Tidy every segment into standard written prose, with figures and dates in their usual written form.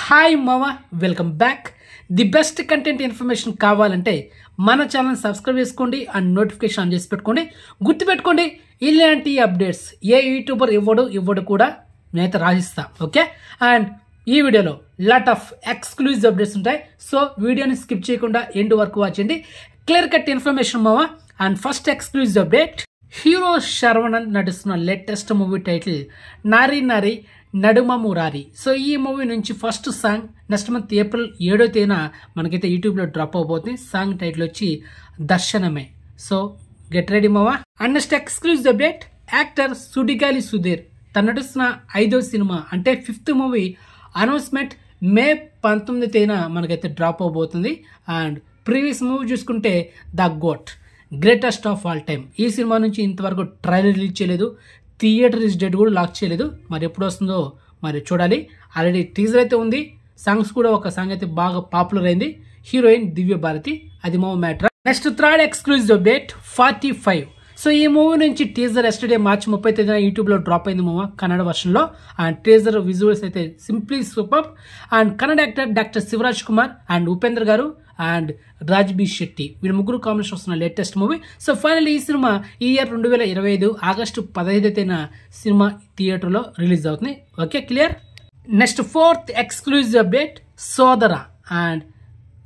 Hi మామ, welcome back. The best content information కావాలంటే మన ఛానల్ సబ్స్క్రైబ్ చేసుకోండి అండ్ నోటిఫికేషన్ ఆన్ చేసి పెట్టుకోండి. గుర్తుపెట్టుకోండి, ఇలాంటి అప్డేట్స్ ఏ యూట్యూబర్ ఇవ్వడు కూడా నేనైతే రాసిస్తా. ఓకే, అండ్ ఈ వీడియోలో లాట్ ఆఫ్ ఎక్స్క్లూజివ్ అప్డేట్స్ ఉంటాయి. సో వీడియోని స్కిప్ చేయకుండా ఎండ్ వరకు వాచ్ చేయండి. క్లియర్ కట్ ఇన్ఫర్మేషన్ మామ. And first exclusive update, hero Sharvanan నటిస్తున్న latest movie title Nari Nari Naduma Murari. So ఈ మూవీ నుంచి first song next month April 7వ తేదీన మనకైతే యూట్యూబ్లో డ్రాప్ అవబోతుంది. సాంగ్ టైటిల్ వచ్చి దర్శనమే. సో గెట్ రెడీ మావా. And next exclusive update, actor Sudigaali Sudheer తను నటిస్తున్న 5వ సినిమా అంటే 5th మూవీ అనౌన్స్మెంట్ మే 19వ తేదీన మనకైతే డ్రాప్ అవబోతుంది. అండ్ ప్రీవియస్ మూవీ చూసుకుంటే the goat, greatest of all time. ఈ సినిమా నుంచి ఇంతవరకు ట్రైలర్ రిలీజ్ చేయలేదు, థియేటర్ రిలీజ్ డేట్ కూడా లాక్ చేయలేదు. మరి ఎప్పుడు వస్తుందో మరి చూడాలి. ఆల్రెడీ టీజర్ అయితే ఉంది, సాంగ్స్ కూడా ఒక సాంగ్ అయితే బాగా పాపులర్ అయింది, హీరోయిన్ దివ్య భారతి. అది మా matter. Next third exclusive update 45. So ఈ మూవీ నుంచి టీజర్ ఎస్టర్డే మార్చి 30వ తేదీన యూట్యూబ్లో డ్రాప్ అయింది మామ, కన్నడ వర్షన్లో. అండ్ టీజర్ విజువల్స్ అయితే simply super. And Kannada actor doctor Shivaraj Kumar and Upendra garu and Raj B Shetty వీళ్ళ ముగ్గురు కాంబినేషన్ వస్తున్న లేటెస్ట్ మూవీ. సో ఫైనల్లీ ఈ సినిమా ఈ ఇయర్ 2025 ఆగస్టు 15వ తేదీన సినిమా థియేటర్లో రిలీజ్ అవుతుంది. Okay, clear. Next fourth exclusive update, సోదర and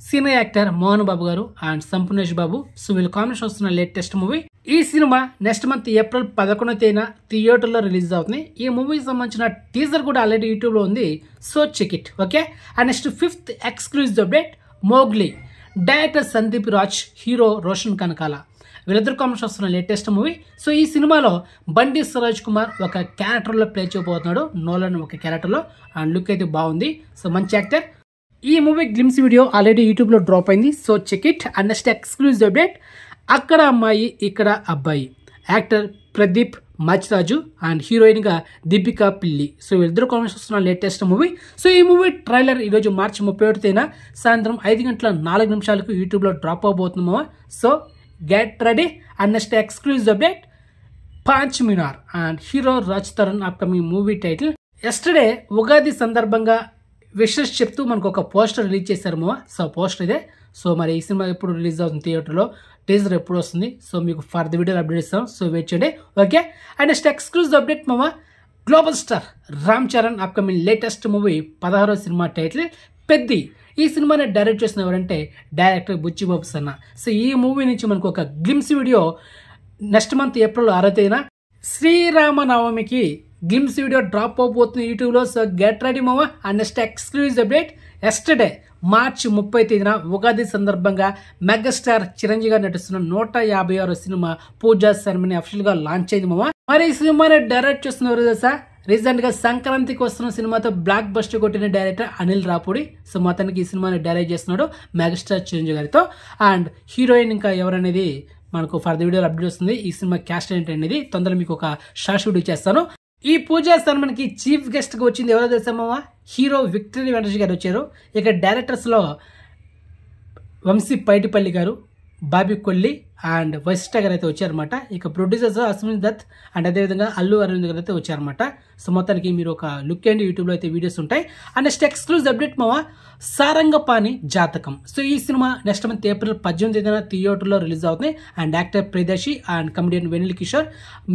senior actor Mohan Babu గారు అండ్ సంపూర్ణేష్ బాబు. సో వీళ్ళ కాంబినేషన్ వస్తున్న లేటెస్ట్ మూవీ. ఈ సినిమా నెక్స్ట్ మంత్ ఏప్రిల్ 11వ తేదీన థియేటర్లో రిలీజ్ అవుతుంది. ఈ మూవీకి సంబంధించిన టీజర్ కూడా ఆల్రెడీ యూట్యూబ్లో ఉంది, so check it. Okay, and next fifth exclusive update, Mowgli director Sandeep Raj, hero Roshan Kanakala. వీళ్ళిద్దరు కాంబినేషన్ వస్తున్న లేటెస్ట్ మూవీ. సో ఈ సినిమాలో బండి సరోజ్ కుమార్ ఒక క్యారెక్టర్లో ప్లే చేయబోతున్నాడు, నోలన్ ఒక క్యారెక్టర్లో. అండ్ లుక్ అయితే బాగుంది, సో మంచి యాక్టర్. ఈ మూవీ గ్లిమ్స్ వీడియో ఆల్రెడీ యూట్యూబ్లో డ్రాప్ అయింది, so check it. And next exclusive update, అక్కడ అమ్మాయి ఇక్కడ అబ్బాయి. యాక్టర్ ప్రదీప్ మచ్రాజు అండ్ హీరోయిన్గా దీపికా పిల్లి. సో వీళ్ళిద్దరు కాంబినేషన్ వస్తున్న లేటెస్ట్ మూవీ. సో ఈ మూవీ ట్రైలర్ ఈరోజు మార్చి 31వ తేదీన సాయంత్రం 5:04 యూట్యూబ్లో డ్రాప్ అవబోతున్నామా. So get ready. And next exclusive update, Paanch Minar and hero Raj Tarun upcoming movie title. Yesterday Ugadi సందర్భంగా విషెస్ చెప్తూ మనకు ఒక పోస్టర్ రిలీజ్ చేశారు మావా. సో పోస్టర్ ఇదే. సో మరి ఈ సినిమా ఎప్పుడు రిలీజ్ అవుతుంది థియేటర్లో, టీజర్ ఎప్పుడు వస్తుంది, సో మీకు ఫర్దర్ వీడియోలో అప్డేట్ ఇస్తాం, సో వెయిట్ చేయండి. Okay, and next exclusive update మామ, global star Ram Charan upcoming latest movie 16వ సినిమా టైటిల్ పెద్ది. ఈ సినిమాని డైరెక్ట్ చేసిన ఎవరంటే డైరెక్టర్ బుచ్చిబాబు సన్న. సో ఈ మూవీ నుంచి మనకు ఒక glimpse video next month April 6వ తేదీన శ్రీరామనవమికి గ్లిమ్స్ వీడియో డ్రాప్ అవబోతుంది యూట్యూబ్లో. సో గెట్ రెడీ మామ. And next exclusive update, yesterday March 30వ తేదీన ఉగాది సందర్భంగా మెగాస్టార్ చిరంజీవి గారు నటిస్తున్న 156వ సినిమా పూజా సెరమనీ అఫీషియల్గా లాంచ్ అయింది మామ. మరి ఈ సినిమాని డైరెక్ట్ చేస్తున్నారు తెలుసా, రీసెంట్ గా సంక్రాంతికి వస్తున్న సినిమాతో బ్లాక్ బస్టర్ కొట్టిన డైరెక్టర్ అనిల్ రాపూడి. సో మొత్తానికి ఈ సినిమాని డైరెక్ట్ చేస్తున్నాడు మెగాస్టార్ చిరంజీవి గారితో. అండ్ హీరోయిన్ ఇంకా ఎవరనేది మనకు ఫర్దర్ వీడియోలో అప్డేట్ వస్తుంది. ఈ సినిమా క్యాస్ట్ ఏంటి అనేది తొందరగా మీకు ఒక షార్ట్ వీడియో చేస్తాను. ఈ పూజా సెరమనీకి చీఫ్ గెస్ట్ గా వచ్చింది ఎవరో తెలుసామా, హీరో విక్టరీ వెంకటేష్ గారు వచ్చారు. ఇక డైరెక్టర్స్ లో వంశీ పైటిపల్లి గారు, బాబీ కొల్లి అండ్ వశిష్ఠ గారు అయితే వచ్చారనమాట. ఇక ప్రొడ్యూసర్స్ అశ్విన్ దత్ అండ్ అదేవిధంగా అల్లు అరవింద్ గారు అయితే వచ్చారనమాట. సో మొత్తానికి మీరు ఒక లుక్ అండ్ యూట్యూబ్లో అయితే వీడియోస్ ఉంటాయి. అండ్ నెక్స్ట్ ఎక్స్క్లూజివ్ అప్డేట్ మావా, సారంగపాణి జాతకం. సో ఈ సినిమా నెక్స్ట్ మంత్ ఏప్రిల్ 18వ తేదీన థియేటర్లో రిలీజ్ అవుతుంది. And actor Priyadarshi and comedian Vennela Kishore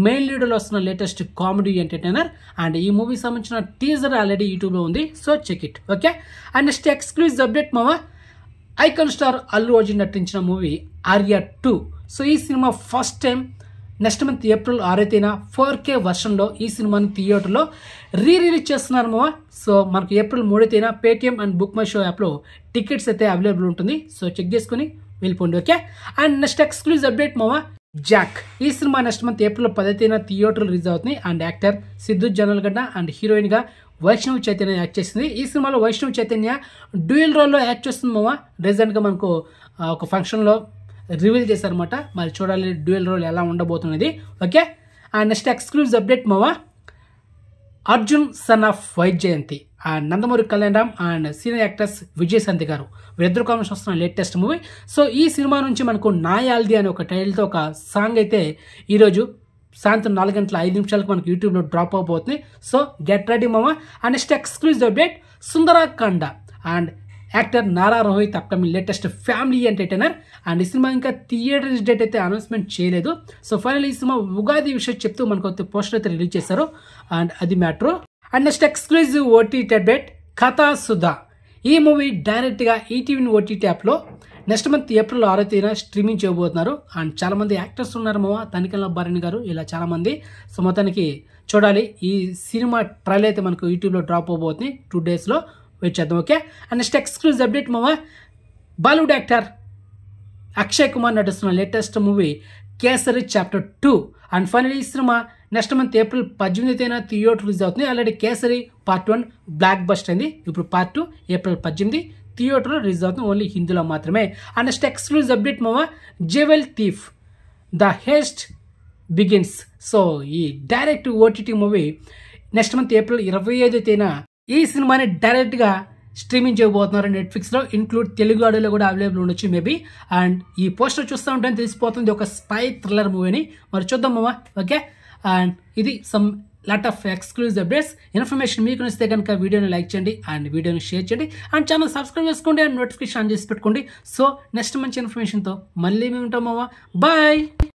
main లీడర్లో వస్తున్న లేటెస్ట్ కామెడీ ఎంటర్టైనర్. అండ్ ఈ మూవీ సంబంధించిన టీజర్ ఆల్రెడీ యూట్యూబ్లో ఉంది, so check it. Okay, and next exclusive update మావా, ఐకాన్ స్టార్ అల్లు అర్జున్ నటించిన మూవీ ఆర్య 2. సో ఈ సినిమా first time next month April 6వ తేదీన 4K వర్షన్లో ఈ సినిమాని థియేటర్లో రిలీజ్ చేస్తున్నారు మావా. సో మనకు ఏప్రిల్ 3వ తేదీన Paytm and book my show యాప్లో టికెట్స్ అయితే అవైలబుల్ ఉంటుంది, సో చెక్ చేసుకుని వెళ్ళిపోండి. Okay, and next exclusive update మావా, జాక్. ఈ సినిమా నెక్స్ట్ మంత్ ఏప్రిల్ 10వ తేదీన థియేటర్ రిలీజ్ అవుతుంది. అండ్ యాక్టర్ సిద్ధు జనల్గడ్డ అండ్ హీరోయిన్గా వైష్ణవ్ చైతన్య యాక్ట్ చేసింది. ఈ సినిమాలో వైష్ణవ్ చైతన్య డ్యూయల్ రోల్లో యాక్ట్ చేస్తుంది మామ. రీసెంట్గా మనకు ఒక ఫంక్షన్లో రివీల్ చేశారనమాట. మరి చూడాలి డ్యూయల్ రోల్ ఎలా ఉండబోతున్నది. Okay, and next exclusive update మామ, Arjun son of Vyjayanthi and Nandamuri Kalyan and senior actors Vijayashanti గారు వీరిద్దరు కాంబినేషన్ వస్తున్న లేటెస్ట్ మూవీ. సో ఈ సినిమా నుంచి మనకు నాయాల్ది అనే ఒక టైటిల్తో ఒక సాంగ్ అయితే ఈరోజు సాయంత్రం 4:05 మనకు యూట్యూబ్లో డ్రాప్ అవబోతుంది. సో గెట్ రెడీ మామ. And next exclusive update, Sundarakanda and actor Nara Rohit upcoming latest family entertainer. And ఈ సినిమా ఇంకా థియేటర్ డేట్ అయితే అనౌన్స్మెంట్ చేయలేదు. సో ఫైనల్ ఈ సినిమా ఉగాది విషయం చెప్తూ మనకు పోస్టర్ అయితే రిలీజ్ చేశారు. అండ్ అది matter. And next exclusive OTT update, కథా సుధా. ఈ మూవీ డైరెక్ట్గా ఈటీవీ ఓటీటీ యాప్లో నెక్స్ట్ మంత్ ఏప్రిల్ 6వ తేదీన స్ట్రీమింగ్ చేయబోతున్నారు. అండ్ చాలామంది యాక్టర్స్ ఉన్నారు మామ, తనికెళ్ళ భరణి గారు, ఇలా చాలామంది. సో మొత్తానికి చూడాలి. ఈ సినిమా ట్రైల్ అయితే మనకు యూట్యూబ్లో డ్రాప్ అవబోతుంది 2 డేస్లో. వెయిట్ చేద్దాం. Okay. And next exclusive update మామ, బాలీవుడ్ యాక్టర్ అక్షయ్ కుమార్ నటిస్తున్న latest movie Kesari chapter 2. And final ఈ సినిమా నెక్స్ట్ మంత్ ఏప్రిల్ 18వ తేదీన థియేటర్ రిలీజ్ అవుతుంది. Already Kesari part 1 block bust అయింది. ఇప్పుడు పార్ట్ 2 ఏప్రిల్ 18 థియేటర్లో రిలీజ్ అవుతుంది, ఓన్లీ హిందీలో మాత్రమే. అండ్ నెక్స్ట్ ఎక్స్క్లూజివ్ అప్డేట్ మామ, jewel thief the heist begins. So ఈ direct OTT movie next month April 25వ తేదీన ఈ సినిమాని డైరెక్ట్గా స్ట్రీమింగ్ చేయబోతున్నారు నెట్ఫ్లిక్స్లో. ఇంక్లూడ్ తెలుగు ఆడియోలో కూడా అవైలబుల్ ఉండొచ్చు మేబీ. అండ్ ఈ పోస్టర్ చూస్తూ ఉంటే తెలిసిపోతుంది ఒక స్పై థ్రిల్లర్ మూవీని. మరి చూద్దాం మామ. ఓకే. అండ్ ఇది some lot of exclusive updates. Information మీకు నచ్చితే కనుక వీడియోని లైక్ చేయండి అండ్ వీడియోని షేర్ చేయండి అండ్ ఛానల్ సబ్స్క్రైబ్ చేసుకోండి అండ్ నోటిఫికేషన్ ఆన్ చేసి పెట్టుకోండి. సో నెక్స్ట్ మంచి ఇన్ఫర్మేషన్తో మళ్ళీ మేము ఉంటాం మామ. బాయ్.